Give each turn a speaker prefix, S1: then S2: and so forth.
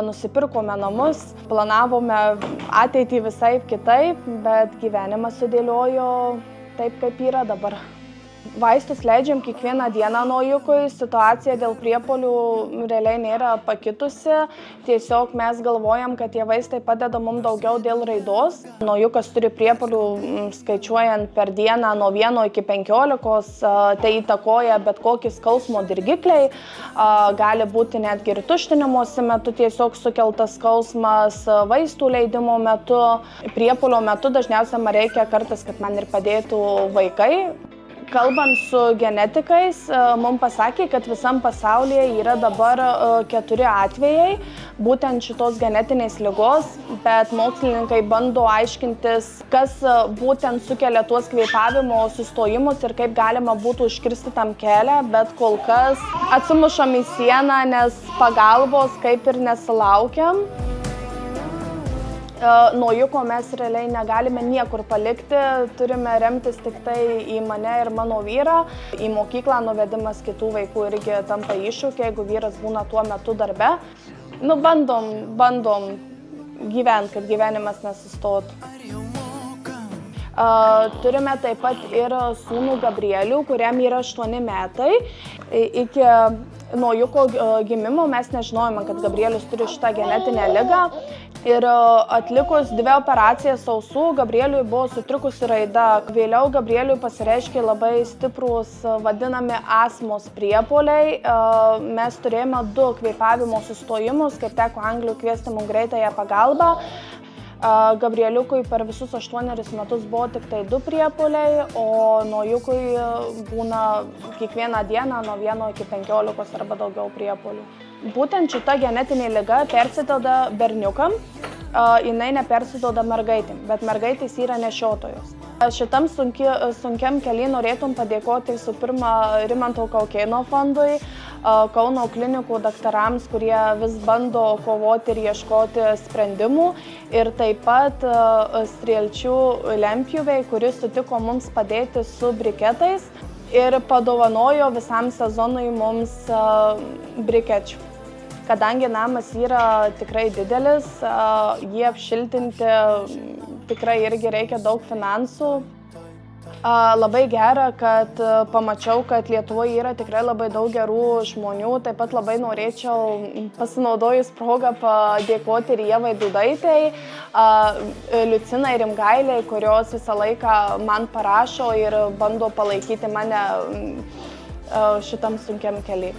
S1: Nusipirkome namus, planavome ateitį visai kitaip, bet gyvenimas sudėliojo taip, kaip yra dabar. Vaistus leidžiam kiekvieną dieną naujukui, situacija dėl priepuolių realiai nėra pakitusi, tiesiog mes galvojam, kad tie vaistai padeda mums daugiau dėl raidos. Naujukas turi priepuolių skaičiuojant per dieną nuo 1 iki 15, tai įtakoja bet kokį skausmo dirgikliai, gali būti netgi ir tuštinimosi metu tiesiog sukeltas skausmas, vaistų leidimo metu. Priepuolio metu dažniausiai man reikia kartais, kad man ir padėtų vaikai. Kalbant su genetikais, mums pasakė, kad visam pasaulyje yra dabar 4 atvejai būtent šitos genetinės ligos, bet mokslininkai bando aiškintis, kas būtent sukelia tuos kvėpavimo sustojimus ir kaip galima būtų užkirsti tam kelią, bet kol kas atsimušam į sieną, nes pagalbos kaip ir nesulaukiam. Naujuko mes realiai negalime niekur palikti, turime remtis tik tai į mane ir mano vyrą. Į mokyklą nuvedimas kitų vaikų irgi tampa iššūkiu, jeigu vyras būna tuo metu darbe. Bandom gyventi, kad gyvenimas nesustotų. Turime taip pat ir sūnų Gabrielių, kuriam yra 8 metai. Iki naujuko gimimo mes nežinojome, kad Gabrielius turi šitą genetinę ligą. Ir atlikus 2 operacijas ausų, Gabrieliui buvo sutrikusi raida. Vėliau Gabrieliui pasireiškė labai stiprūs vadinami astmos priepuoliai. Mes turėjome 2 kvėpavimo sustojimus, kaip teko Anglijoj kviesti mums greitąją pagalbą. Gabrieliukui per visus 8 metus buvo tik tai 2 priepuoliai, o naujukui būna kiekvieną dieną nuo 1 iki 15 arba daugiau priepuolių. Būtent šita genetinė liga persiduoda berniukam, jinai nepersiduoda mergaitėm, bet mergaitės yra nešiotojos. Šitam sunkiam kely norėtum padėkoti visų pirma Rimanto Kaukėno fondui, Kauno klinikų daktarams, kurie vis bando kovoti ir ieškoti sprendimų, ir taip pat Strielčių lentpjūvei, kuris sutiko mums padėti su briketais ir padovanojo visam sezonui mums brikečių. Kadangi namas yra tikrai didelis, jį apšiltinti tikrai irgi reikia daug finansų. Labai gera, kad pamačiau, kad Lietuvoje yra tikrai labai daug gerų žmonių. Taip pat labai norėčiau pasinaudojus progą padėkoti ir Ievai Dudaitei, Liucinai Rimgailei, kurios visą laiką man parašo ir bando palaikyti mane šitam sunkiam kely.